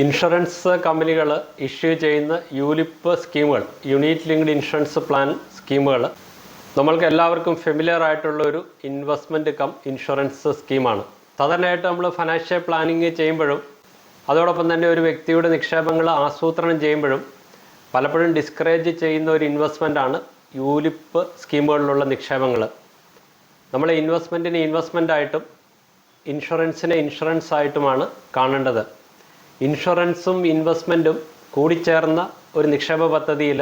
Insurance കമ്പനികൾ issue ചെയ്യുന്ന ULIP സ്കീമുകൾ, യൂണിറ്റ് ലിങ്ക്ഡ് ഇൻഷുറൻസ് പ്ലാൻ സ്കീമുകൾ നമ്മൾക്ക് എല്ലാവർക്കും ഫെമിലിയർ ആയിട്ടുള്ള ഒരു ഇൻവെസ്റ്റ്മെൻറ്റ് കം ഇൻഷുറൻസ് സ്കീമാണ്. സാധാരണയായിട്ട് നമ്മൾ ഫിനാൻഷ്യൽ പ്ലാനിങ് ചെയ്യുമ്പോഴും അതോടൊപ്പം തന്നെ ഒരു വ്യക്തിയുടെ നിക്ഷേപങ്ങൾ ആസൂത്രണം ചെയ്യുമ്പോഴും പലപ്പോഴും ഡിസ്കറേജ് ചെയ്യുന്ന ഒരു ഇൻവെസ്റ്റ്മെൻറ്റാണ് യൂലിപ്പ് സ്കീമുകളിലുള്ള നിക്ഷേപങ്ങൾ. നമ്മൾ ഇൻവെസ്റ്റ്മെൻറ്റിന് ഇൻവെസ്റ്റ്മെൻറ്റായിട്ടും ഇൻഷുറൻസിനെ ഇൻഷുറൻസ് ആയിട്ടുമാണ് കാണേണ്ടത്. ഇൻഷുറൻസും ഇൻവെസ്റ്റ്മെൻറ്റും കൂടിച്ചേർന്ന ഒരു നിക്ഷേപ പദ്ധതിയിൽ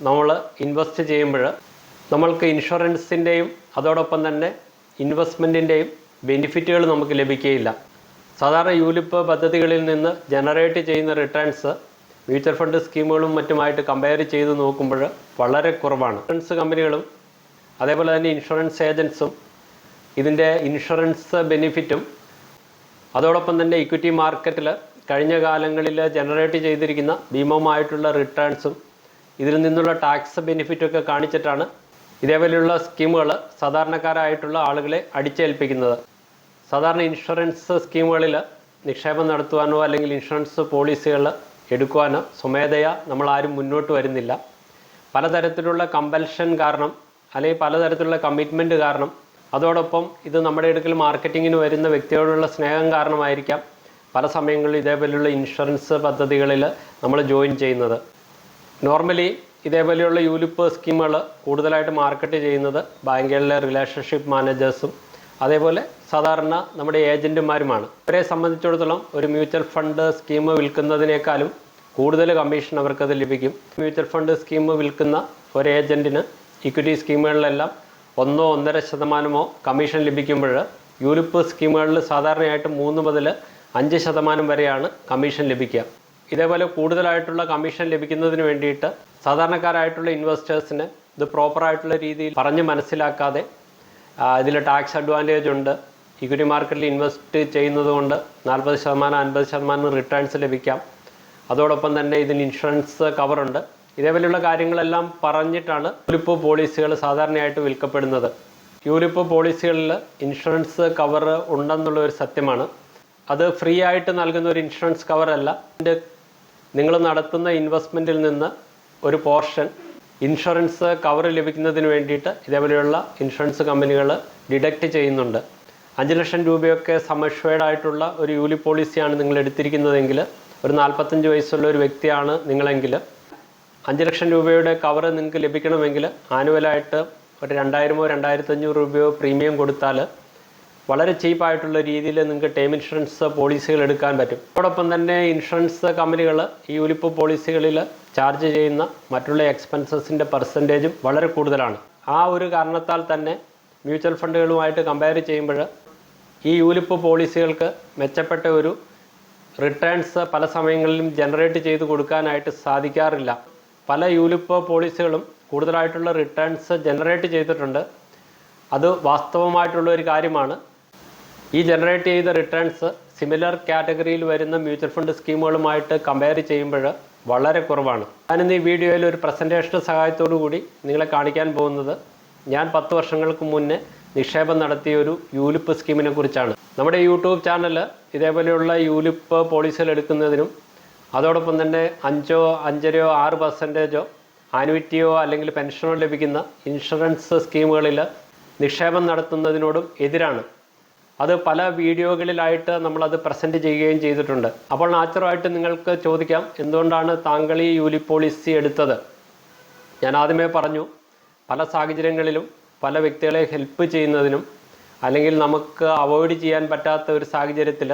നമ്മൾ ഇൻവെസ്റ്റ് ചെയ്യുമ്പോൾ നമ്മൾക്ക് ഇൻഷുറൻസിൻ്റെയും അതോടൊപ്പം തന്നെ ഇൻവെസ്റ്റ്മെൻറ്റിൻ്റെയും ബെനിഫിറ്റുകൾ നമുക്ക് ലഭിക്കുകയില്ല. സാധാരണ യൂലിപ്പ് പദ്ധതികളിൽ നിന്ന് ജനറേറ്റ് ചെയ്യുന്ന റിട്ടേൺസ് മ്യൂച്വൽ ഫണ്ട് സ്കീമുകളും മറ്റുമായിട്ട് കമ്പയർ ചെയ്ത് നോക്കുമ്പോൾ വളരെ കുറവാണ്. ഇൻഷുറൻസ് കമ്പനികളും അതേപോലെ തന്നെ ഇൻഷുറൻസ് ഏജൻസും ഇതിൻ്റെ ഇൻഷുറൻസ് ബെനിഫിറ്റും അതോടൊപ്പം തന്നെ ഇക്വിറ്റി മാർക്കറ്റിൽ കഴിഞ്ഞ കാലങ്ങളിൽ ജനറേറ്റ് ചെയ്തിരിക്കുന്ന ഭീമമായിട്ടുള്ള റിട്ടേൺസും ഇതിൽ നിന്നുള്ള ടാക്സ് ബെനിഫിറ്റൊക്കെ കാണിച്ചിട്ടാണ് ഇതേപോലെയുള്ള സ്കീമുകൾ സാധാരണക്കാരായിട്ടുള്ള ആളുകളെ അടിച്ചേൽപ്പിക്കുന്നത്. സാധാരണ ഇൻഷുറൻസ് സ്കീമുകളിൽ നിക്ഷേപം നടത്തുവാനോ അല്ലെങ്കിൽ ഇൻഷുറൻസ് പോളിസികൾ എടുക്കുവാനോ സ്വമേധയാ നമ്മളാരും മുന്നോട്ട് വരുന്നില്ല. പലതരത്തിലുള്ള കമ്പൽഷൻ കാരണം അല്ലെങ്കിൽ പലതരത്തിലുള്ള കമ്മിറ്റ്മെൻറ്റ് കാരണം അതോടൊപ്പം ഇത് നമ്മുടെ അടുക്കൽ മാർക്കറ്റിങ്ങിന് വരുന്ന വ്യക്തിയോടുള്ള സ്നേഹം കാരണമായിരിക്കാം പല സമയങ്ങളിൽ ഇതേപോലെയുള്ള ഇൻഷുറൻസ് പദ്ധതികളിൽ നമ്മൾ ജോയിൻ ചെയ്യുന്നത്. നോർമലി ഇതേപോലെയുള്ള യൂലിപ്പ് സ്കീമുകൾ കൂടുതലായിട്ട് മാർക്കറ്റ് ചെയ്യുന്നത് ബാങ്കുകളിലെ റിലേഷൻഷിപ്പ് മാനേജേഴ്സും അതേപോലെ സാധാരണ നമ്മുടെ ഏജൻറ്റുമാരുമാണ്. ഇവരെ സംബന്ധിച്ചിടത്തോളം ഒരു മ്യൂച്വൽ ഫണ്ട് സ്കീം വിൽക്കുന്നതിനേക്കാളും കൂടുതൽ കമ്മീഷൻ അവർക്കത് ലഭിക്കും. മ്യൂച്വൽ ഫണ്ട് സ്കീം വിൽക്കുന്ന ഒരു ഏജൻറ്റിന് ഇക്വിറ്റി സ്കീമുകളിലെല്ലാം 1-1.5% കമ്മീഷൻ ലഭിക്കുമ്പോൾ യൂലിപ്പ് സ്കീമുകളിൽ സാധാരണയായിട്ട് 3 മുതൽ 5% വരെയാണ് കമ്മീഷൻ ലഭിക്കുക. ഇതേപോലെ കൂടുതലായിട്ടുള്ള കമ്മീഷൻ ലഭിക്കുന്നതിന് വേണ്ടിയിട്ട് സാധാരണക്കാരായിട്ടുള്ള ഇൻവെസ്റ്റേഴ്സിന് ഇത് പ്രോപ്പറായിട്ടുള്ള രീതിയിൽ പറഞ്ഞ് മനസ്സിലാക്കാതെ ഇതിൽ ടാക്സ് അഡ്വാൻറ്റേജ് ഉണ്ട്, ഇക്വിറ്റി മാർക്കറ്റിൽ ഇൻവെസ്റ്റ് ചെയ്യുന്നത് കൊണ്ട് 40%, 50% റിട്ടേൺസ് ലഭിക്കാം, അതോടൊപ്പം തന്നെ ഇതിന് ഇൻഷുറൻസ് കവറുണ്ട്, ഇതേപോലെയുള്ള കാര്യങ്ങളെല്ലാം പറഞ്ഞിട്ടാണ് യൂലിപ്പ് പോളിസികൾ സാധാരണയായിട്ട് വിൽക്കപ്പെടുന്നത്. യൂലിപ്പ് പോളിസികളിൽ ഇൻഷുറൻസ് കവർ ഉണ്ടെന്നുള്ള ഒരു സത്യമാണ്. അത് ഫ്രീ ആയിട്ട് നൽകുന്ന ഒരു ഇൻഷുറൻസ് കവറല്ല. നിങ്ങൾ നടത്തുന്ന ഇൻവെസ്റ്റ്മെൻറ്റിൽ നിന്ന് ഒരു പോർഷൻ ഇൻഷുറൻസ് കവർ ലഭിക്കുന്നതിന് വേണ്ടിയിട്ട് ഇതേപോലെയുള്ള ഇൻഷുറൻസ് കമ്പനികൾ ഡിഡക്റ്റ് ചെയ്യുന്നുണ്ട്. 5 ലക്ഷം രൂപയൊക്കെ സമ്മഷ്വേർഡ് ആയിട്ടുള്ള ഒരു യൂലിപ്പ് പോളിസിയാണ് നിങ്ങൾ എടുത്തിരിക്കുന്നതെങ്കിൽ, ഒരു 45 വയസ്സുള്ള ഒരു വ്യക്തിയാണ് നിങ്ങളെങ്കിൽ 5 ലക്ഷം രൂപയുടെ കവർ നിങ്ങൾക്ക് ലഭിക്കണമെങ്കിൽ ആനുവലായിട്ട് ഒരു 2000-2500 രൂപയോ പ്രീമിയം കൊടുത്താൽ വളരെ ചീപ്പായിട്ടുള്ള രീതിയിൽ നിങ്ങൾക്ക് ടേം ഇൻഷുറൻസ് പോളിസികൾ എടുക്കാൻ പറ്റും. അതോടൊപ്പം തന്നെ ഇൻഷുറൻസ് കമ്പനികൾ ഈ യൂലിപ്പ് പോളിസികളിൽ ചാർജ് ചെയ്യുന്ന മറ്റുള്ള എക്സ്പെൻസസിൻ്റെ പെർസെൻറ്റേജും വളരെ കൂടുതലാണ്. ആ ഒരു കാരണത്താൽ തന്നെ മ്യൂച്വൽ ഫണ്ടുകളുമായിട്ട് കമ്പയർ ചെയ്യുമ്പോൾ ഈ യൂലിപ്പ് പോളിസികൾക്ക് മെച്ചപ്പെട്ട ഒരു റിട്ടേൺസ് പല സമയങ്ങളിലും ജനറേറ്റ് ചെയ്ത് കൊടുക്കാനായിട്ട് സാധിക്കാറില്ല. പല യൂലിപ്പ് പോളിസികളും കൂടുതലായിട്ടുള്ള റിട്ടേൺസ് ജനറേറ്റ് ചെയ്തിട്ടുണ്ട്. അത് വാസ്തവമായിട്ടുള്ള ഒരു കാര്യമാണ്. ഈ ജനറേറ്റ് ചെയ്ത റിട്ടേൺസ് സിമിലർ കാറ്റഗറിയിൽ വരുന്ന മ്യൂച്വൽ ഫണ്ട് സ്കീമുകളുമായിട്ട് കമ്പയർ ചെയ്യുമ്പോൾ വളരെ കുറവാണ്. ഞാനിന്ന് ഈ വീഡിയോയിൽ ഒരു പ്രസൻറ്റേഷൻ്റെ സഹായത്തോടു കൂടി നിങ്ങളെ കാണിക്കാൻ പോകുന്നത് ഞാൻ 10 വർഷങ്ങൾക്ക് മുന്നേ നിക്ഷേപം നടത്തിയ ഒരു യൂലിപ്പ് സ്കീമിനെ കുറിച്ചാണ്. നമ്മുടെ യൂട്യൂബ് ചാനൽ ഇതേപോലെയുള്ള യൂലിപ്പ് പോളിസികൾ എടുക്കുന്നതിനും അതോടൊപ്പം തന്നെ 5, 5.5, 6% ആനുവിറ്റിയോ അല്ലെങ്കിൽ പെൻഷനോ ലഭിക്കുന്ന ഇൻഷുറൻസ് സ്കീമുകളിൽ നിക്ഷേപം നടത്തുന്നതിനോടും എതിരാണ്. അത് പല വീഡിയോകളിലായിട്ട് നമ്മളത് പ്രസൻറ്റ് ചെയ്യുകയും ചെയ്തിട്ടുണ്ട്. അപ്പോൾ നാച്ചുറലായിട്ട് നിങ്ങൾക്ക് ചോദിക്കാം, എന്തുകൊണ്ടാണ് താങ്കൾ ഈ യൂലിപ്പ് പോളിസി എടുത്തത്? ഞാൻ ആദ്യമേ പറഞ്ഞു, പല സാഹചര്യങ്ങളിലും പല വ്യക്തികളെ ഹെൽപ്പ് ചെയ്യുന്നതിനും അല്ലെങ്കിൽ നമുക്ക് അവോയ്ഡ് ചെയ്യാൻ പറ്റാത്ത ഒരു സാഹചര്യത്തിൽ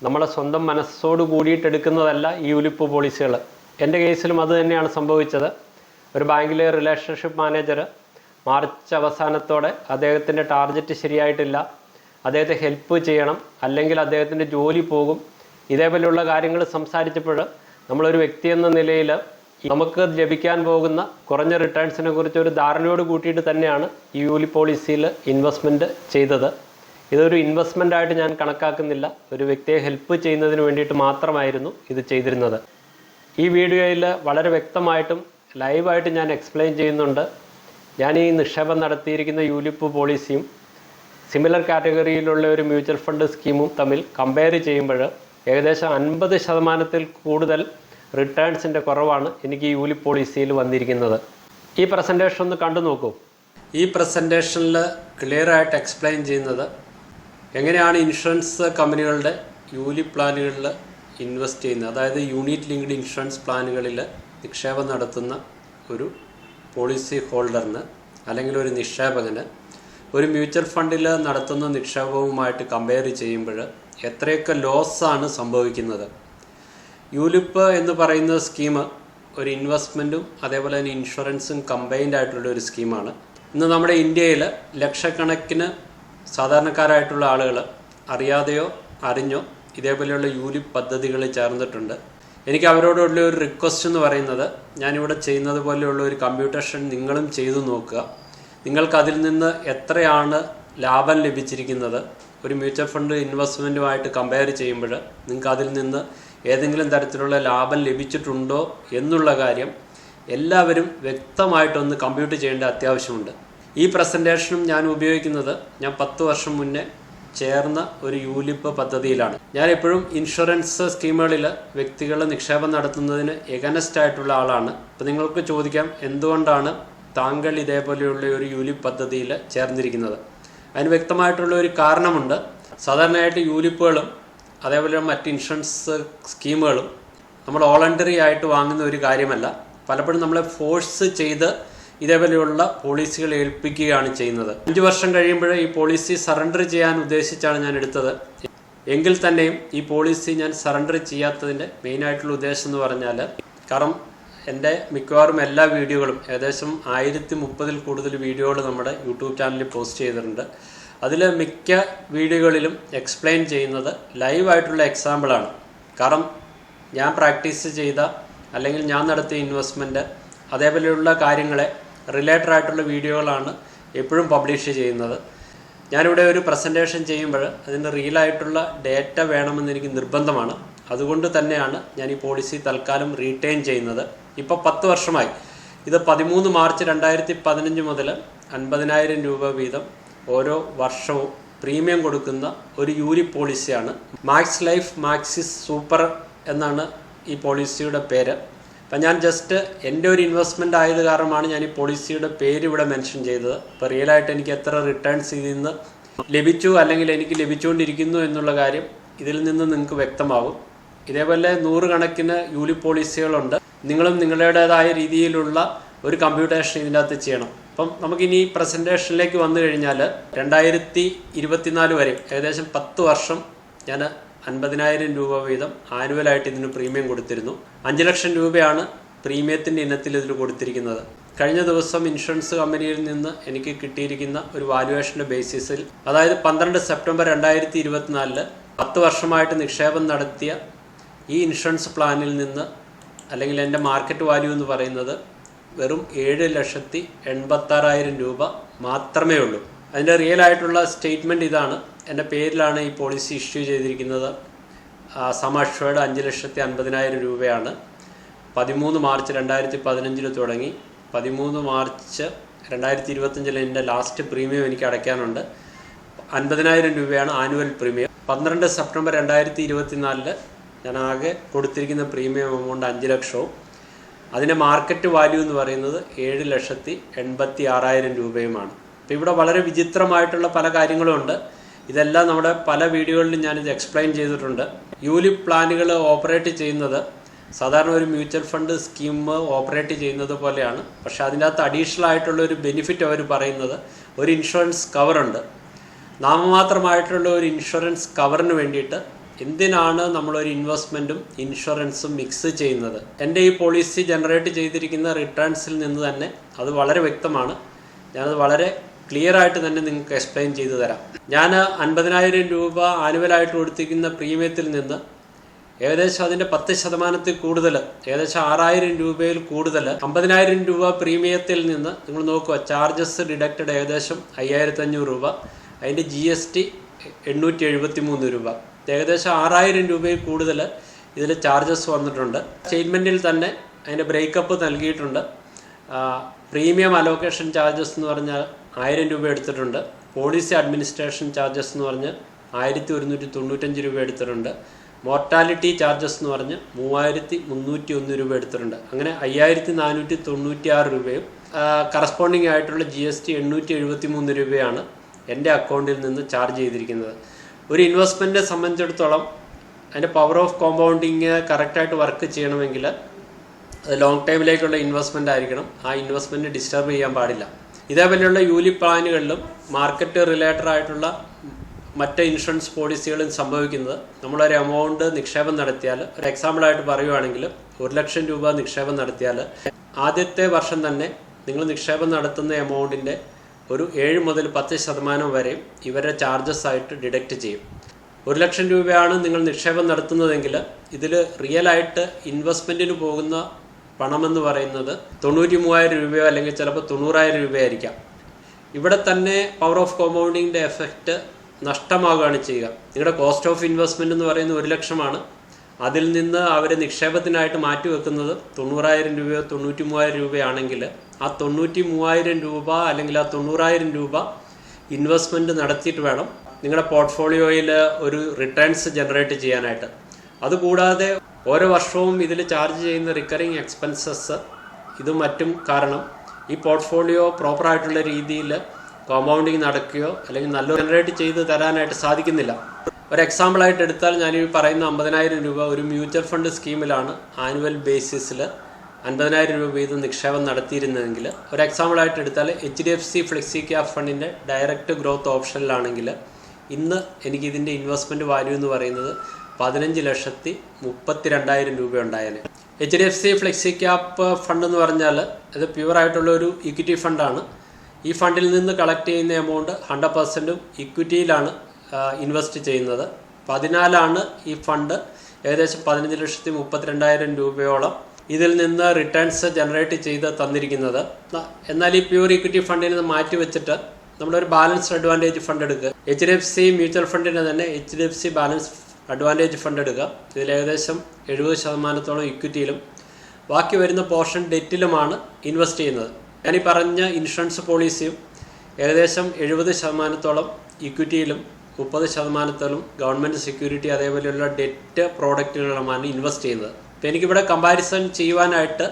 നമ്മളെ സ്വന്തം മനസ്സോട് കൂടിയിട്ട് എടുക്കുന്നതല്ല ഈ യൂലിപ്പ് പോളിസികൾ. എൻ്റെ കേസിലും അത് തന്നെയാണ് സംഭവിച്ചത്. ഒരു ബാങ്കിലെ റിലേഷൻഷിപ്പ് മാനേജർ മാർച്ച് അവസാനത്തോടെ അദ്ദേഹത്തിൻ്റെ ടാർഗറ്റ് ശരിയായിട്ടില്ല, അദ്ദേഹത്തെ ഹെൽപ്പ് ചെയ്യണം അല്ലെങ്കിൽ അദ്ദേഹത്തിൻ്റെ ജോലി പോകും, ഇതേപോലെയുള്ള കാര്യങ്ങൾ സംസാരിച്ചപ്പോൾ നമ്മളൊരു വ്യക്തി എന്ന നിലയിൽ നമുക്ക് ലഭിക്കാൻ പോകുന്ന കുറഞ്ഞ റിട്ടേൺസിനെ കുറിച്ച് ഒരു ധാരണയോട് കൂട്ടിയിട്ട് തന്നെയാണ് ഈ യൂലിപ്പ് പോളിസിയിൽ ഇൻവെസ്റ്റ്മെൻറ്റ് ചെയ്തത്. ഇതൊരു ഇൻവെസ്റ്റ്മെൻ്റായിട്ട് ഞാൻ കണക്കാക്കുന്നില്ല, ഒരു വ്യക്തിയെ ഹെൽപ്പ് ചെയ്യുന്നതിന് വേണ്ടിയിട്ട് മാത്രമായിരുന്നു ഇത് ചെയ്തിരുന്നത്. ഈ വീഡിയോയിൽ വളരെ വ്യക്തമായിട്ടും ലൈവായിട്ട് ഞാൻ എക്സ്പ്ലെയിൻ ചെയ്യുന്നുണ്ട്. ഞാൻ ഈ നിക്ഷേപം നടത്തിയിരിക്കുന്ന യൂലിപ്പ് പോളിസിയും സിമിലർ കാറ്റഗറിയിലുള്ള ഒരു മ്യൂച്വൽ ഫണ്ട് സ്കീമും തമ്മിൽ കമ്പയർ ചെയ്യുമ്പോൾ ഏകദേശം 50% കൂടുതൽ റിട്ടേൺസിൻ്റെ കുറവാണ് എനിക്ക് ഈ യൂലിപ്പ് പോളിസിയിൽ വന്നിരിക്കുന്നത്. ഈ പ്രസൻറ്റേഷൻ ഒന്ന് കണ്ടു നോക്കൂ. ഈ പ്രസൻറ്റേഷനിൽ ക്ലിയറായിട്ട് എക്സ്പ്ലെയിൻ ചെയ്യുന്നത് എങ്ങനെയാണ് ഇൻഷുറൻസ് കമ്പനികളുടെ യൂലിപ്പ് പ്ലാനുകളിൽ ഇൻവെസ്റ്റ് ചെയ്യുന്നത്, അതായത് യൂണിറ്റ് ലിങ്ക്ഡ് ഇൻഷുറൻസ് പ്ലാനുകളിൽ നിക്ഷേപം നടത്തുന്ന ഒരു പോളിസി ഹോൾഡറിന് അല്ലെങ്കിൽ ഒരു നിക്ഷേപകന് ഒരു മ്യൂച്വൽ ഫണ്ടിൽ നടത്തുന്ന നിക്ഷേപവുമായിട്ട് കമ്പയർ ചെയ്യുമ്പോൾ എത്രയൊക്കെ ലോസാണ് സംഭവിക്കുന്നത്. യൂലിപ്പ് എന്ന് പറയുന്ന സ്കീം ഒരു ഇൻവെസ്റ്റ്മെൻറ്റും അതേപോലെ തന്നെ ഇൻഷുറൻസും കമ്പൈൻഡ് ആയിട്ടുള്ള ഒരു സ്കീമാണ്. ഇന്ന് നമ്മുടെ ഇന്ത്യയിൽ ലക്ഷക്കണക്കിന് സാധാരണക്കാരായിട്ടുള്ള ആളുകൾ അറിയാതെയോ അറിഞ്ഞോ ഇതേപോലെയുള്ള യൂലിപ്പ് പദ്ധതികളിൽ ചേർന്നിട്ടുണ്ട്. എനിക്ക് അവരോടുള്ള ഒരു റിക്വസ്റ്റ് എന്ന് പറയുന്നത്, ഞാനിവിടെ ചെയ്യുന്നത് പോലെയുള്ള ഒരു കമ്പ്യൂട്ടേഷൻ നിങ്ങളും ചെയ്തു നോക്കുക. നിങ്ങൾക്ക് അതിൽ നിന്ന് എത്രയാണ് ലാഭം ലഭിച്ചിരിക്കുന്നത്, ഒരു മ്യൂച്വൽ ഫണ്ട് ഇൻവെസ്റ്റ്മെൻറ്റുമായിട്ട് കമ്പയർ ചെയ്യുമ്പോൾ നിങ്ങൾക്ക് അതിൽ നിന്ന് ഏതെങ്കിലും തരത്തിലുള്ള ലാഭം ലഭിച്ചിട്ടുണ്ടോ എന്നുള്ള കാര്യം എല്ലാവരും വ്യക്തമായിട്ടൊന്ന് കമ്പ്യൂട്ട് ചെയ്യേണ്ട അത്യാവശ്യമുണ്ട്. ഈ പ്രസൻറ്റേഷനും ഞാൻ ഉപയോഗിക്കുന്നത് ഞാൻ 10 വർഷം മുന്നേ ചേർന്ന ഒരു യൂലിപ്പ് പദ്ധതിയിലാണ്. ഞാൻ എപ്പോഴും ഇൻഷുറൻസ് സ്കീമുകളിൽ വ്യക്തികൾ നിക്ഷേപം നടത്തുന്നതിന് എഗനസ്റ്റ് ആയിട്ടുള്ള ആളാണ്. അപ്പോൾ നിങ്ങൾക്ക് ചോദിക്കാം, എന്തുകൊണ്ടാണ് താങ്കൾ ഇതേപോലെയുള്ള ഒരു യൂലിപ്പ് പദ്ധതിയിൽ ചേർന്നിരിക്കുന്നത്? അതിന് വ്യക്തമായിട്ടുള്ള ഒരു കാരണമുണ്ട്. സാധാരണയായിട്ട് യൂലിപ്പുകളും അതേപോലെ മറ്റ് ഇൻഷുറൻസ് സ്കീമുകളും നമ്മൾ വോളണ്ടറി ആയിട്ട് വാങ്ങുന്ന ഒരു കാര്യമല്ല. പലപ്പോഴും നമ്മളെ ഫോഴ്സ് ചെയ്ത് ഇതേപോലെയുള്ള പോളിസികൾ ഏൽപ്പിക്കുകയാണ് ചെയ്യുന്നത്. 5 വർഷം കഴിയുമ്പോൾ ഈ പോളിസി സറണ്ടർ ചെയ്യാൻ ഉദ്ദേശിച്ചാണ് ഞാൻ എടുത്തത്. എങ്കിൽ തന്നെയും ഈ പോളിസി ഞാൻ സറണ്ടർ ചെയ്യാത്തതിൻ്റെ മെയിനായിട്ടുള്ള ഉദ്ദേശം എന്ന് പറഞ്ഞാൽ, കാരണം എൻ്റെ മിക്കവാറും എല്ലാ വീഡിയോകളും ഏകദേശം 1030 കൂടുതൽ വീഡിയോകൾ നമ്മുടെ യൂട്യൂബ് ചാനലിൽ പോസ്റ്റ് ചെയ്തിട്ടുണ്ട്. അതിൽ മിക്ക വീഡിയോകളിലും എക്സ്പ്ലെയിൻ ചെയ്യുന്നത് ലൈവായിട്ടുള്ള എക്സാമ്പിളാണ്. കാരണം ഞാൻ പ്രാക്ടീസ് ചെയ്ത അല്ലെങ്കിൽ ഞാൻ നടത്തിയ ഇൻവെസ്റ്റ്മെൻറ്റ് അതേപോലെയുള്ള കാര്യങ്ങളെ റിലേറ്റഡ് ആയിട്ടുള്ള വീഡിയോകളാണ് എപ്പോഴും പബ്ലിഷ് ചെയ്യുന്നത്. ഞാനിവിടെ ഒരു പ്രസൻറ്റേഷൻ ചെയ്യുമ്പോൾ അതിന് റിയലായിട്ടുള്ള ഡേറ്റ വേണമെന്ന് എനിക്ക് നിർബന്ധമാണ്. അതുകൊണ്ട് തന്നെയാണ് ഞാൻ ഈ പോളിസി തൽക്കാലം റീറ്റെയിൻ ചെയ്യുന്നത്. ഇപ്പോൾ 10 വർഷമായി. ഇത് 13 മാർച്ച് 2015 മുതൽ 50,000 രൂപ വീതം ഓരോ വർഷവും പ്രീമിയം കൊടുക്കുന്ന ഒരു യൂലിപ്പ് പോളിസിയാണ്. മാക്സ് ലൈഫ് മാക്സിസ് സൂപ്പർ എന്നാണ് ഈ പോളിസിയുടെ പേര്. അപ്പം ഞാൻ ജസ്റ്റ് എൻ്റെ ഒരു ഇൻവെസ്റ്റ്മെൻ്റ് ആയത് കാരണമാണ് ഞാൻ ഈ പോളിസിയുടെ പേര് ഇവിടെ മെൻഷൻ ചെയ്തത്. ഇപ്പോൾ റിയലായിട്ട് എനിക്ക് എത്ര റിട്ടേൺസ് ഇതിൽ നിന്ന് ലഭിച്ചു അല്ലെങ്കിൽ എനിക്ക് ലഭിച്ചുകൊണ്ടിരിക്കുന്നു എന്നുള്ള കാര്യം ഇതിൽ നിന്ന് നിങ്ങൾക്ക് വ്യക്തമാകും. ഇതേപോലെ 100 കണക്കിന് യൂലിപ്പ് പോളിസികളുണ്ട്. നിങ്ങളും നിങ്ങളുടേതായ രീതിയിലുള്ള ഒരു കമ്പ്യൂട്ടേഷൻ ഇതിൻ്റെ അകത്ത് ചെയ്യണം. അപ്പം നമുക്കിനി പ്രസൻറ്റേഷനിലേക്ക് വന്നു കഴിഞ്ഞാൽ 2024 വരെ ഏകദേശം 10 വർഷം ഞാൻ 50,000 രൂപ വീതം ആനുവലായിട്ട് ഇതിന് പ്രീമിയം കൊടുത്തിരുന്നു. 5 ലക്ഷം രൂപയാണ് പ്രീമിയത്തിൻ്റെ ഇനത്തിൽ ഇതിൽ കൊടുത്തിരിക്കുന്നത്. കഴിഞ്ഞ ദിവസം ഇൻഷുറൻസ് കമ്പനിയിൽ നിന്ന് എനിക്ക് കിട്ടിയിരിക്കുന്ന ഒരു വാല്യുവേഷൻ്റെ ബേസിസിൽ, അതായത് 12 സെപ്റ്റംബർ 2024 10 വർഷമായിട്ട് നിക്ഷേപം നടത്തിയ ഈ ഇൻഷുറൻസ് പ്ലാനിൽ നിന്ന് അല്ലെങ്കിൽ എൻ്റെ മാർക്കറ്റ് വാല്യൂ എന്ന് പറയുന്നത് വെറും 7,86,000 രൂപ മാത്രമേ ഉള്ളൂ. അതിൻ്റെ റിയൽ ആയിട്ടുള്ള സ്റ്റേറ്റ്മെൻറ്റ് ഇതാണ്. എൻ്റെ പേരിലാണ് ഈ പോളിസി ഇഷ്യൂ ചെയ്തിരിക്കുന്നത്. സം അഷ്വേർഡ് 5,50,000 രൂപയാണ്. 13 മാർച്ച് 2015 തുടങ്ങി 13 മാർച്ച് 2025 എൻ്റെ ലാസ്റ്റ് പ്രീമിയം എനിക്ക് അടയ്ക്കാനുണ്ട്. 50,000 രൂപയാണ് ആനുവൽ പ്രീമിയം. 12 സെപ്റ്റംബർ 2024 ഞാൻ ആകെ കൊടുത്തിരിക്കുന്ന പ്രീമിയം എമൗണ്ട് 5 ലക്ഷവും അതിൻ്റെ മാർക്കറ്റ് വാല്യൂ എന്ന് പറയുന്നത് 7,86,000 രൂപയുമാണ്. അപ്പോൾ ഇവിടെ വളരെ വിചിത്രമായിട്ടുള്ള പല കാര്യങ്ങളുമുണ്ട്. ഇതെല്ലാം നമ്മുടെ പല വീഡിയോകളിലും ഞാനിത് എക്സ്പ്ലെയിൻ ചെയ്തിട്ടുണ്ട്. യൂലിപ്പ് പ്ലാനുകൾ ഓപ്പറേറ്റ് ചെയ്യുന്നത് സാധാരണ ഒരു മ്യൂച്വൽ ഫണ്ട് സ്കീം ഓപ്പറേറ്റ് ചെയ്യുന്നത് പോലെയാണ്. പക്ഷേ അതിൻ്റെ അകത്ത് അഡീഷണൽ ആയിട്ടുള്ള ഒരു ബെനിഫിറ്റ് അവർ പറയുന്നത് ഒരു ഇൻഷുറൻസ് കവറുണ്ട്. നാമമാത്രമായിട്ടുള്ള ഒരു ഇൻഷുറൻസ് കവറിന് വേണ്ടിയിട്ട് എന്തിനാണ് നമ്മളൊരു ഇൻവെസ്റ്റ്മെൻറ്റും ഇൻഷുറൻസും മിക്സ് ചെയ്യുന്നത്? എൻ്റെ ഈ പോളിസി ജനറേറ്റ് ചെയ്തിരിക്കുന്ന റിട്ടേൺസിൽ നിന്ന് തന്നെ അത് വളരെ വ്യക്തമാണ്. ഞാനത് വളരെ ക്ലിയർ ആയിട്ട് തന്നെ നിങ്ങൾക്ക് എക്സ്പ്ലെയിൻ ചെയ്തു തരാം. ഞാൻ 50,000 രൂപ ആനുവലായിട്ട് കൊടുത്തിരിക്കുന്ന പ്രീമിയത്തിൽ നിന്ന് ഏകദേശം അതിൻ്റെ 10% കൂടുതൽ, ഏകദേശം 6,000 രൂപയിൽ കൂടുതൽ 50,000 രൂപ പ്രീമിയത്തിൽ നിന്ന് നിങ്ങൾ നോക്കുക, ചാർജസ് ഡിഡക്റ്റഡ് ഏകദേശം 5,500 രൂപ, അതിൻ്റെ GST 873 രൂപ, ഏകദേശം 6,000 രൂപയിൽ കൂടുതൽ ഇതിൽ ചാർജസ് വന്നിട്ടുണ്ട്. സ്റ്റേറ്റ്മെൻറ്റിൽ തന്നെ അതിൻ്റെ ബ്രേക്കപ്പ് നൽകിയിട്ടുണ്ട്. പ്രീമിയം അലോക്കേഷൻ ചാർജസ് എന്ന് പറഞ്ഞാൽ 1,000 രൂപ എടുത്തിട്ടുണ്ട്. പോളിസി അഡ്മിനിസ്ട്രേഷൻ ചാർജസ് എന്ന് പറഞ്ഞ് 1,195 രൂപ എടുത്തിട്ടുണ്ട്. മോർട്ടാലിറ്റി ചാർജസ് എന്ന് പറഞ്ഞ് 3301 രൂപ എടുത്തിട്ടുണ്ട്. അങ്ങനെ 5496 രൂപയും കറസ്പോണ്ടിങ് ആയിട്ടുള്ള GST 873 രൂപയാണ് എൻ്റെ അക്കൗണ്ടിൽ നിന്ന് ചാർജ് ചെയ്തിരിക്കുന്നത്. ഒരു ഇൻവെസ്റ്റ്മെൻറ്റിനെ സംബന്ധിച്ചിടത്തോളം അതിൻ്റെ പവർ ഓഫ് കോമ്പൗണ്ടിങ് കറക്റ്റായിട്ട് വർക്ക് ചെയ്യണമെങ്കിൽ അത് ലോങ് ടൈമിലേക്കുള്ള ഇൻവെസ്റ്റ്മെൻ്റ് ആയിരിക്കണം. ആ ഇൻവെസ്റ്റ്മെൻറ്റ് ഡിസ്റ്റർബ് ചെയ്യാൻ പാടില്ല. ഇതേപോലെയുള്ള യൂലിപ്പ് പ്ലാനുകളിലും മാർക്കറ്റ് റിലേറ്റഡ് ആയിട്ടുള്ള മറ്റ് ഇൻഷുറൻസ് പോളിസികളും സംഭവിക്കുന്നത് നമ്മളൊരു എമൗണ്ട് നിക്ഷേപം നടത്തിയാൽ, ഒരു എക്സാമ്പിളായിട്ട് പറയുവാണെങ്കിൽ 1 ലക്ഷം രൂപ നിക്ഷേപം നടത്തിയാൽ ആദ്യത്തെ വർഷം തന്നെ നിങ്ങൾ നിക്ഷേപം നടത്തുന്ന എമൗണ്ടിൻ്റെ ഒരു 7 മുതൽ 10% വരെയും ഇവരുടെ ചാർജസ് ആയിട്ട് ഡിഡക്റ്റ് ചെയ്യും. 1 ലക്ഷം രൂപയാണ് നിങ്ങൾ നിക്ഷേപം നടത്തുന്നതെങ്കിൽ ഇതിൽ റിയലായിട്ട് ഇൻവെസ്റ്റ്മെൻറ്റിന് പോകുന്ന പണമെന്ന് പറയുന്നത് 93,000 രൂപയോ അല്ലെങ്കിൽ ചിലപ്പോൾ 90,000 രൂപയായിരിക്കാം. ഇവിടെ തന്നെ പവർ ഓഫ് കോമ്പൗണ്ടിങ്ങിൻ്റെ എഫക്റ്റ് നഷ്ടമാവുകയാണ് ചെയ്യുക. നിങ്ങളുടെ കോസ്റ്റ് ഓഫ് ഇൻവെസ്റ്റ്മെൻറ്റ് എന്ന് പറയുന്നത് 1 ലക്ഷമാണ്. അതിൽ നിന്ന് അവർ നിക്ഷേപത്തിനായിട്ട് മാറ്റിവെക്കുന്നത് 90,000 രൂപയോ 93,000 രൂപയാണെങ്കിൽ ആ 93,000 രൂപ അല്ലെങ്കിൽ ആ 90,000 രൂപ ഇൻവെസ്റ്റ്മെൻറ്റ് നടത്തിയിട്ട് വേണം നിങ്ങളുടെ പോർട്ട്ഫോളിയോയിൽ ഒരു റിട്ടേൺസ് ജനറേറ്റ് ചെയ്യാനായിട്ട്. അതുകൂടാതെ ഓരോ വർഷവും ഇതിൽ ചാർജ് ചെയ്യുന്ന റിക്കറിങ് എക്സ്പെൻസസ് ഇതും മറ്റും കാരണം ഈ പോർട്ട്ഫോളിയോ പ്രോപ്പറായിട്ടുള്ള രീതിയിൽ കോമ്പൗണ്ടിങ് നടക്കുകയോ അല്ലെങ്കിൽ നല്ല ജനറേറ്റ് ചെയ്ത് തരാനായിട്ട് സാധിക്കുന്നില്ല. ഒരു എക്സാമ്പിളായിട്ട് എടുത്താൽ ഞാൻ ഈ പറയുന്ന 50,000 രൂപ ഒരു മ്യൂച്വൽ ഫണ്ട് സ്കീമിലാണ് ആനുവൽ ബേസിസിൽ 50,000 രൂപ വീതം നിക്ഷേപം നടത്തിയിരുന്നതെങ്കിൽ, ഒരു എക്സാമ്പിളായിട്ട് എടുത്താൽ HDFC ഫ്ലെക്സി ക്യാപ് ഫണ്ടിൻ്റെ ഡയറക്റ്റ് ഗ്രോത്ത് ഓപ്ഷനിലാണെങ്കിൽ ഇന്ന് എനിക്കിതിൻ്റെ ഇൻവെസ്റ്റ്മെൻറ്റ് വാല്യൂ എന്ന് പറയുന്നത് 15,32,000 രൂപ ഉണ്ടായേനെ. HDFC ഫ്ലെക്സി ക്യാപ് ഫണ്ട് എന്ന് പറഞ്ഞാൽ അത് പ്യുവറായിട്ടുള്ള ഒരു ഇക്വിറ്റി ഫണ്ടാണ്. ഈ ഫണ്ടിൽ നിന്ന് കളക്ട് ചെയ്യുന്ന എമൗണ്ട് 100% ഇക്വിറ്റിയിലാണ് ഇൻവെസ്റ്റ് ചെയ്യുന്നത്. അപ്പോൾ അതിനാലാണ് ഈ ഫണ്ട് ഏകദേശം 15,32,000 രൂപയോളം ഇതിൽ നിന്ന് റിട്ടേൺസ് ജനറേറ്റ് ചെയ്ത് തന്നിരിക്കുന്നത്. എന്നാൽ ഈ പ്യൂർ ഇക്വിറ്റി ഫണ്ടിൽ നിന്ന് മാറ്റി വെച്ചിട്ട് നമ്മളൊരു ബാലൻസ്ഡ് അഡ്വാൻറ്റേജ് ഫണ്ട് എടുക്കുക. HDFC മ്യൂച്വൽ ഫണ്ടിന് തന്നെ HDFC ബാലൻസ് അഡ്വാൻറ്റേജ് ഫണ്ട് എടുക്കുക. ഇതിൽ ഏകദേശം 70% ഇക്വിറ്റിയിലും ബാക്കി വരുന്ന പോർഷൻ ഡെറ്റിലുമാണ് ഇൻവെസ്റ്റ് ചെയ്യുന്നത്. ഞാനീ പറഞ്ഞ ഇൻഷുറൻസ് പോളിസിയും ഏകദേശം 70% ഇക്വിറ്റിയിലും 30% ഗവൺമെൻറ് സെക്യൂരിറ്റി അതേപോലെയുള്ള ഡെറ്റ് പ്രോഡക്റ്റുകളുമാണ് ഇൻവെസ്റ്റ് ചെയ്യുന്നത്. അപ്പോൾ എനിക്കിവിടെ കമ്പാരിസൺ ചെയ്യുവാനായിട്ട്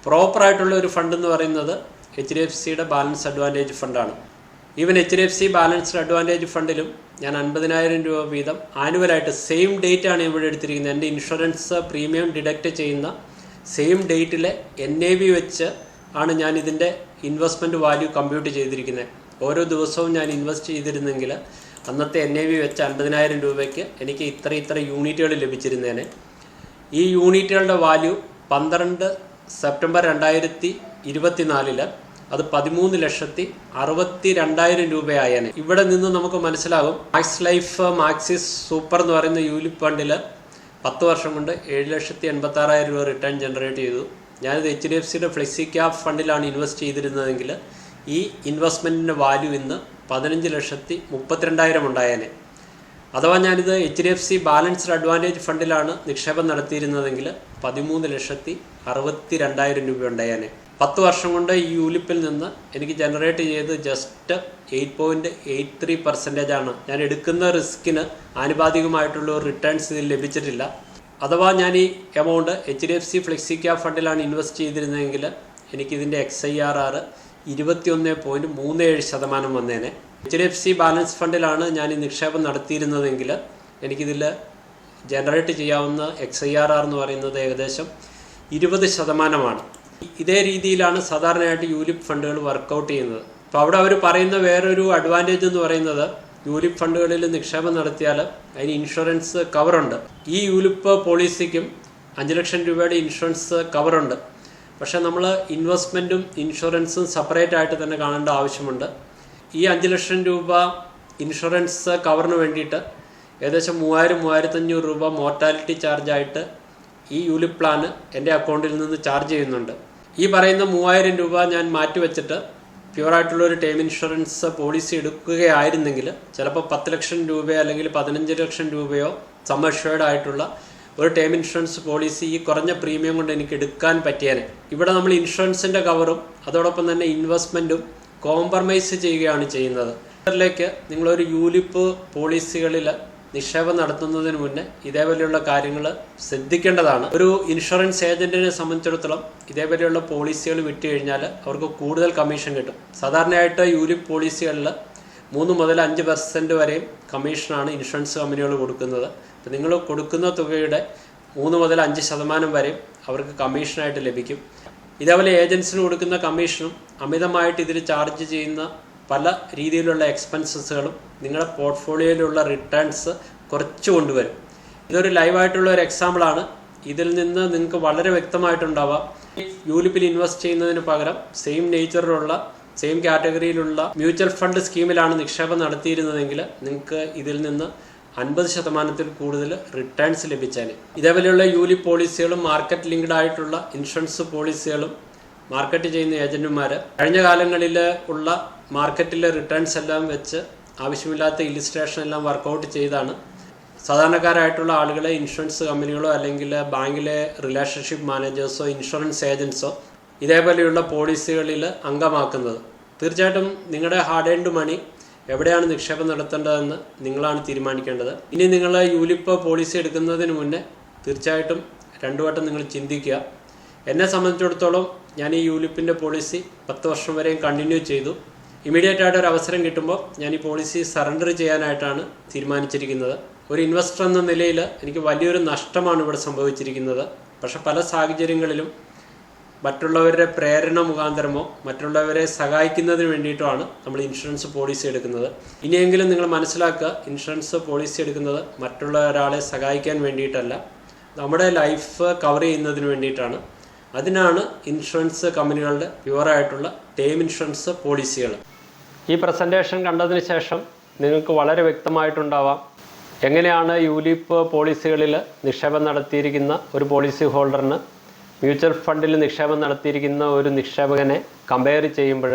പ്രോപ്പറായിട്ടുള്ള ഒരു ഫണ്ട് എന്ന് പറയുന്നത് HDFCയുടെ ബാലൻസ് അഡ്വാൻറ്റേജ് ഫണ്ടാണ്. ഈവൻ HDFC ബാലൻസ്ഡ് അഡ്വാൻറ്റേജ് ഫണ്ടിലും ഞാൻ 50,000 രൂപ വീതം ആനുവലായിട്ട് സെയിം ഡേറ്റ് ആണ് ഇവിടെ എടുത്തിരിക്കുന്നത്. എൻ്റെ ഇൻഷുറൻസ് പ്രീമിയം ഡിഡക്റ്റ് ചെയ്യുന്ന സെയിം ഡേറ്റിലെ NAV വെച്ച് ആണ് ഞാൻ ഇതിൻ്റെ ഇൻവെസ്റ്റ്മെൻറ്റ് വാല്യൂ കമ്പ്യൂട്ട് ചെയ്തിരിക്കുന്നത്. ഓരോ ദിവസവും ഞാൻ ഇൻവെസ്റ്റ് ചെയ്തിരുന്നെങ്കിൽ അന്നത്തെ NAV വെച്ച് 50,000 രൂപയ്ക്ക് എനിക്ക് ഇത്ര യൂണിറ്റുകൾ ലഭിച്ചിരുന്നേനെ. ഈ യൂണിറ്റുകളുടെ വാല്യൂ 12 സെപ്റ്റംബർ 2024 അത് 13,62,000 രൂപയായേനെ. ഇവിടെ നിന്ന് നമുക്ക് മനസ്സിലാകും മാക്സ് ലൈഫ് മാക്സിസ് സൂപ്പർ എന്ന് പറയുന്ന യൂലിപ്പ് ഫണ്ടിൽ 10 വർഷം കൊണ്ട് 7,86,000 രൂപ റിട്ടേൺ ജനറേറ്റ് ചെയ്തു. ഞാനിത് HDFCയുടെ ഫ്ലെക്സി ക്യാപ് ഫണ്ടിലാണ് ഇൻവെസ്റ്റ് ചെയ്തിരുന്നതെങ്കിൽ ഈ ഇൻവെസ്റ്റ്മെൻറ്റിൻ്റെ വാല്യൂ ഇന്ന് 15,32,000 ഉണ്ടായേനെ. അഥവാ ഞാനിത് HDFC ബാലൻസ്ഡ് അഡ്വാൻറ്റേജ് ഫണ്ടിലാണ് നിക്ഷേപം നടത്തിയിരുന്നതെങ്കിൽ 13,62,000 രൂപ ഉണ്ടായേനെ. 10 വർഷം കൊണ്ട് ഈ യൂലിപ്പിൽ നിന്ന് എനിക്ക് ജനറേറ്റ് ചെയ്ത് ജസ്റ്റ് 8.83% ആണ്. ഞാൻ എടുക്കുന്ന റിസ്കിന് ആനുപാതികമായിട്ടുള്ള ഒരു റിട്ടേൺസ് ഇതിൽ ലഭിച്ചിട്ടില്ല. അഥവാ ഞാൻ ഈ എമൗണ്ട് HDFC ഫ്ലെക്സി ക്യാപ് ഫണ്ടിലാണ് ഇൻവെസ്റ്റ് ചെയ്തിരുന്നതെങ്കിൽ എനിക്കിതിൻ്റെ XIRR 21.37% വന്നേനെ. HDFC ബാലൻസ് ഫണ്ടിലാണ് ഞാൻ ഈ നിക്ഷേപം നടത്തിയിരുന്നതെങ്കിൽ എനിക്കിതിൽ ജനറേറ്റ് ചെയ്യാവുന്ന XIRR എന്ന് പറയുന്നത് ഏകദേശം 20%. ഇതേ രീതിയിലാണ് സാധാരണയായിട്ട് യൂലിപ്പ് ഫണ്ടുകൾ വർക്കൗട്ട് ചെയ്യുന്നത്. അപ്പോൾ അവിടെ അവർ പറയുന്ന വേറൊരു അഡ്വാൻറ്റേജ് എന്ന് പറയുന്നത് യൂലിപ്പ് ഫണ്ടുകളിൽ നിക്ഷേപം നടത്തിയാൽ അതിന് ഇൻഷുറൻസ് കവറുണ്ട്. ഈ യൂലിപ്പ് പോളിസിക്കും 5 ലക്ഷം രൂപയുടെ ഇൻഷുറൻസ് കവറുണ്ട്. പക്ഷേ നമ്മൾ ഇൻവെസ്റ്റ്മെൻറ്റും ഇൻഷുറൻസും സെപ്പറേറ്റ് ആയിട്ട് തന്നെ കാണേണ്ട ആവശ്യമുണ്ട്. ഈ 5 ലക്ഷം രൂപ ഇൻഷുറൻസ് കവറിന് വേണ്ടിയിട്ട് ഏകദേശം 3,000-3,500 രൂപ മോർട്ടാലിറ്റി ചാർജായിട്ട് ഈ യൂലിപ്പ് പ്ലാന് എൻ്റെ അക്കൗണ്ടിൽ നിന്ന് ചാർജ് ചെയ്യുന്നുണ്ട്. ഈ പറയുന്ന 3,000 രൂപ ഞാൻ മാറ്റിവെച്ചിട്ട് പ്യുവറായിട്ടുള്ളൊരു ടേം ഇൻഷുറൻസ് പോളിസി എടുക്കുകയായിരുന്നെങ്കിൽ ചിലപ്പോൾ 10 ലക്ഷം രൂപയോ അല്ലെങ്കിൽ 15 ലക്ഷം രൂപയോ സം അഷ്വേർഡ് ആയിട്ടുള്ള ഒരു ടേം ഇൻഷുറൻസ് പോളിസി ഈ കുറഞ്ഞ പ്രീമിയം കൊണ്ട് എനിക്ക് എടുക്കാൻ പറ്റിയേനെ. ഇവിടെ നമ്മൾ ഇൻഷുറൻസിൻ്റെ കവറും അതോടൊപ്പം തന്നെ ഇൻവെസ്റ്റ്മെൻറ്റും കോംപ്രമൈസ് ചെയ്യുകയാണ് ചെയ്യുന്നത്. ഇതിലേക്ക് നിങ്ങളൊരു യൂലിപ്പ് പോളിസികളിൽ നിക്ഷേപം നടത്തുന്നതിന് മുന്നേ ഇതേപോലെയുള്ള കാര്യങ്ങൾ ശ്രദ്ധിക്കേണ്ടതാണ്. ഒരു ഇൻഷുറൻസ് ഏജന്റിനെ സംബന്ധിച്ചിടത്തോളം ഇതേപോലെയുള്ള പോളിസികൾ വിറ്റ് കഴിഞ്ഞാൽ അവർക്ക് കൂടുതൽ കമ്മീഷൻ കിട്ടും. സാധാരണയായിട്ട് യൂലിപ്പ് പോളിസികളിൽ 3 മുതൽ 5% വരെയും കമ്മീഷനാണ് ഇൻഷുറൻസ് കമ്പനികൾ കൊടുക്കുന്നത്. അപ്പോൾ നിങ്ങൾ കൊടുക്കുന്ന തുകയുടെ 3 മുതൽ 5% വരെയും അവർക്ക് കമ്മീഷനായിട്ട് ലഭിക്കും. ഇതേപോലെ ഏജൻസിന് കൊടുക്കുന്ന കമ്മീഷനും അമിതമായിട്ട് ഇതിൽ ചാർജ് ചെയ്യുന്ന പല രീതിയിലുള്ള എക്സ്പെൻസസുകളും നിങ്ങളുടെ പോർട്ട്ഫോളിയോയിലുള്ള റിട്ടേൺസ് കുറച്ച് കൊണ്ടുവരും. ഇതൊരു ലൈവായിട്ടുള്ള ഒരു എക്സാമ്പിളാണ്. ഇതിൽ നിന്ന് നിങ്ങൾക്ക് വളരെ വ്യക്തമായിട്ടുണ്ടാവാം യൂലിപ്പിൽ ഇൻവെസ്റ്റ് ചെയ്യുന്നതിന് പകരം സെയിം നേച്ചറിലുള്ള സെയിം കാറ്റഗറിയിലുള്ള മ്യൂച്വൽ ഫണ്ട് സ്കീമിലാണ് നിക്ഷേപം നടത്തിയിരുന്നതെങ്കിൽ നിങ്ങൾക്ക് ഇതിൽ നിന്ന് 50% കൂടുതൽ റിട്ടേൺസ് ലഭിച്ചാൽ. ഇതേപോലെയുള്ള യൂലിപ്പ് പോളിസികളും മാർക്കറ്റ് ലിങ്ക്ഡ് ആയിട്ടുള്ള ഇൻഷുറൻസ് പോളിസികളും മാർക്കറ്റ് ചെയ്യുന്ന ഏജന്റുമാർ കഴിഞ്ഞ കാലങ്ങളിൽ ഉള്ള മാർക്കറ്റിലെ റിട്ടേൺസ് എല്ലാം വെച്ച് ആവശ്യമില്ലാത്ത ഇല്ലിസ്ട്രേഷൻ എല്ലാം വർക്കൗട്ട് ചെയ്താണ് സാധാരണക്കാരായിട്ടുള്ള ആളുകളെ ഇൻഷുറൻസ് കമ്പനികളോ അല്ലെങ്കിൽ ബാങ്കിലെ റിലേഷൻഷിപ്പ് മാനേജേഴ്സോ ഇൻഷുറൻസ് ഏജൻസോ ഇതേപോലെയുള്ള പോളിസികളിൽ അംഗമാക്കുന്നത്. തീർച്ചയായിട്ടും നിങ്ങളുടെ ഹാർഡ് ഏൺഡ് മണി എവിടെയാണ് നിക്ഷേപം നടത്തേണ്ടതെന്ന് നിങ്ങളാണ് തീരുമാനിക്കേണ്ടത്. ഇനി നിങ്ങൾ യൂലിപ്പ് പോളിസി എടുക്കുന്നതിന് മുന്നേ തീർച്ചയായിട്ടും 2 വട്ടം നിങ്ങൾ ചിന്തിക്കുക. എന്നെ സംബന്ധിച്ചിടത്തോളം ഞാൻ ഈ യൂലിപ്പിൻ്റെ പോളിസി 10 വർഷം വരെയും കണ്ടിന്യൂ ചെയ്തു. ഇമീഡിയറ്റ് ആയിട്ട് ഒരു അവസരം കിട്ടുമ്പോൾ ഞാൻ ഈ പോളിസി സറണ്ടർ ചെയ്യാനായിട്ടാണ് തീരുമാനിച്ചിരിക്കുന്നത്. ഒരു ഇൻവെസ്റ്റർ എന്ന നിലയിൽ എനിക്ക് വലിയൊരു നഷ്ടമാണ് ഇവിടെ സംഭവിച്ചിരിക്കുന്നത്. പക്ഷെ പല സാഹചര്യങ്ങളിലും മറ്റുള്ളവരുടെ പ്രേരണ മുഖാന്തരമോ മറ്റുള്ളവരെ സഹായിക്കുന്നതിന് വേണ്ടിയിട്ടുമാണ് നമ്മൾ ഇൻഷുറൻസ് പോളിസി എടുക്കുന്നത്. ഇനിയെങ്കിലും നിങ്ങൾ മനസ്സിലാക്കുക, ഇൻഷുറൻസ് പോളിസി എടുക്കുന്നത് മറ്റുള്ള ഒരാളെ സഹായിക്കാൻ വേണ്ടിയിട്ടല്ല, നമ്മുടെ ലൈഫ് കവർ ചെയ്യുന്നതിന് വേണ്ടിയിട്ടാണ്. അതിനാണ് ഇൻഷുറൻസ് കമ്പനികളുടെ പ്യുവറായിട്ടുള്ള ടേം ഇൻഷുറൻസ് പോളിസികൾ. ഈ പ്രസൻറ്റേഷൻ കണ്ടതിന് ശേഷം നിങ്ങൾക്ക് വളരെ വ്യക്തമായിട്ടുണ്ടാവാം എങ്ങനെയാണ് യൂലിപ്പ് പോളിസികളിൽ നിക്ഷേപം നടത്തിയിരിക്കുന്ന ഒരു പോളിസി ഹോൾഡറിന് മ്യൂച്വൽ ഫണ്ടിൽ നിക്ഷേപം നടത്തിയിരിക്കുന്ന ഒരു നിക്ഷേപകനെ കമ്പയർ ചെയ്യുമ്പോൾ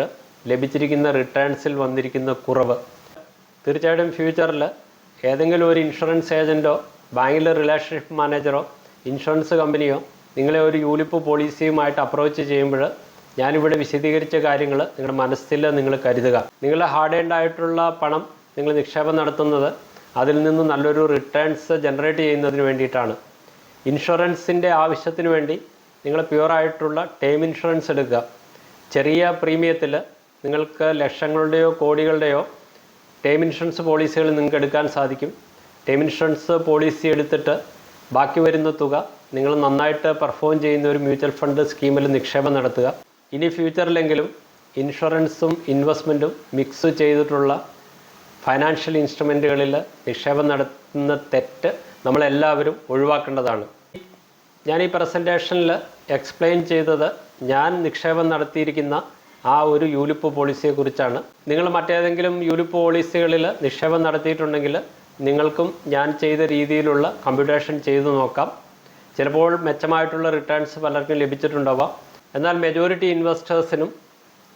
ലഭിച്ചിരിക്കുന്ന റിട്ടേൺസിൽ വന്നിരിക്കുന്ന കുറവ്. തീർച്ചയായിട്ടും ഫ്യൂച്ചറിൽ ഏതെങ്കിലും ഒരു ഇൻഷുറൻസ് ഏജൻറ്റോ ബാങ്കിലെ റിലേഷൻഷിപ്പ് മാനേജറോ ഇൻഷുറൻസ് കമ്പനിയോ നിങ്ങളെ ഒരു യൂലിപ്പ് പോളിസിയുമായിട്ട് അപ്രോച്ച് ചെയ്യുമ്പോൾ ഞാനിവിടെ വിശദീകരിച്ച കാര്യങ്ങൾ നിങ്ങളുടെ മനസ്സിൽ നിങ്ങൾ കരുതുക. നിങ്ങളുടെ ഹാർഡ് ഏൺഡ് ആയിട്ടുള്ള പണം നിങ്ങൾ നിക്ഷേപം നടത്തുന്നത് അതിൽ നിന്ന് നല്ലൊരു റിട്ടേൺസ് ജനറേറ്റ് ചെയ്യുന്നതിന് വേണ്ടിയിട്ടാണ്. ഇൻഷുറൻസിൻ്റെ ആവശ്യത്തിന് വേണ്ടി നിങ്ങൾ പ്യുവറായിട്ടുള്ള ടേം ഇൻഷുറൻസ് എടുക്കുക. ചെറിയ പ്രീമിയത്തിൽ നിങ്ങൾക്ക് ലക്ഷങ്ങളുടെയോ കോടികളുടെയോ ടേം ഇൻഷുറൻസ് പോളിസികൾ നിങ്ങൾക്ക് എടുക്കാൻ സാധിക്കും. ടേം ഇൻഷുറൻസ് പോളിസി എടുത്തിട്ട് ബാക്കി വരുന്ന തുക നിങ്ങൾ നന്നായിട്ട് പെർഫോം ചെയ്യുന്ന ഒരു മ്യൂച്വൽ ഫണ്ട് സ്കീമിൽ നിക്ഷേപം നടത്തുക. ഇനി ഫ്യൂച്ചറിലെങ്കിലും ഇൻഷുറൻസും ഇൻവെസ്റ്റ്മെൻറ്റും മിക്സ് ചെയ്തിട്ടുള്ള ഫൈനാൻഷ്യൽ ഇൻസ്ട്രുമെൻറ്റുകളിൽ നിക്ഷേപം നടത്തുന്ന തെറ്റ് നമ്മളെല്ലാവരും ഒഴിവാക്കേണ്ടതാണ്. ഞാൻ ഈ പ്രസൻറ്റേഷനിൽ എക്സ്പ്ലെയിൻ ചെയ്തത് ഞാൻ നിക്ഷേപം നടത്തിയിരിക്കുന്ന ആ ഒരു യൂലിപ്പ് പോളിസിയെക്കുറിച്ചാണ്. നിങ്ങൾ മറ്റേതെങ്കിലും യൂലിപ്പ് പോളിസികളിൽ നിക്ഷേപം നടത്തിയിട്ടുണ്ടെങ്കിൽ നിങ്ങൾക്കും ഞാൻ ചെയ്ത രീതിയിലുള്ള കമ്പ്യൂട്ടേഷൻ ചെയ്തു നോക്കാം. ചിലപ്പോൾ മെച്ചമായിട്ടുള്ള റിട്ടേൺസ് പലർക്കും ലഭിച്ചിട്ടുണ്ടാവാം. എന്നാൽ മെജോറിറ്റി ഇൻവെസ്റ്റേഴ്സിനും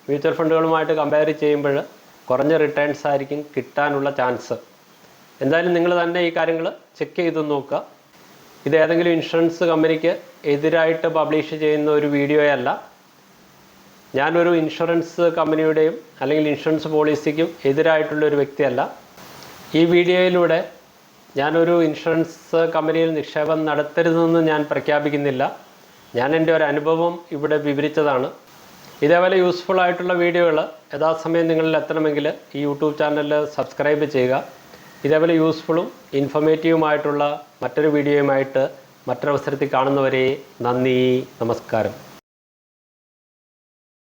മ്യൂച്വൽ ഫണ്ടുകളുമായിട്ട് കമ്പയർ ചെയ്യുമ്പോൾ കുറഞ്ഞ റിട്ടേൺസ് ആയിരിക്കും കിട്ടാനുള്ള ചാൻസ്. എന്തായാലും നിങ്ങൾ തന്നെ ഈ കാര്യങ്ങൾ ചെക്ക് ചെയ്ത് നോക്കുക. ഇത് ഏതെങ്കിലും ഇൻഷുറൻസ് കമ്പനിക്ക് എതിരായിട്ട് പബ്ലിഷ് ചെയ്യുന്ന ഒരു വീഡിയോയല്ല. ഞാനൊരു ഇൻഷുറൻസ് കമ്പനിയുടെയും അല്ലെങ്കിൽ ഇൻഷുറൻസ് പോളിസിക്കും എതിരായിട്ടുള്ളൊരു വ്യക്തിയല്ല. ഈ വീഡിയോയിലൂടെ ഞാനൊരു ഇൻഷുറൻസ് കമ്പനിയിൽ നിക്ഷേപം നടത്തരുതെന്ന് ഞാൻ പ്രഖ്യാപിക്കുന്നില്ല. ഞാൻ എൻ്റെ ഒരു അനുഭവം ഇവിടെ വിവരിച്ചതാണ്. ഇതേപോലെ യൂസ്ഫുൾ ആയിട്ടുള്ള വീഡിയോകൾ യഥാസമയം നിങ്ങളിൽ എത്തണമെങ്കിൽ ഈ യൂട്യൂബ് ചാനൽ സബ്സ്ക്രൈബ് ചെയ്യുക. ഇതേപോലെ യൂസ്ഫുള്ളും ഇൻഫോർമേറ്റീവുമായിട്ടുള്ള മറ്റൊരു വീഡിയോയുമായിട്ട് മറ്റൊരവസരത്തിൽ കാണുന്നവരെ നന്ദി, നമസ്കാരം.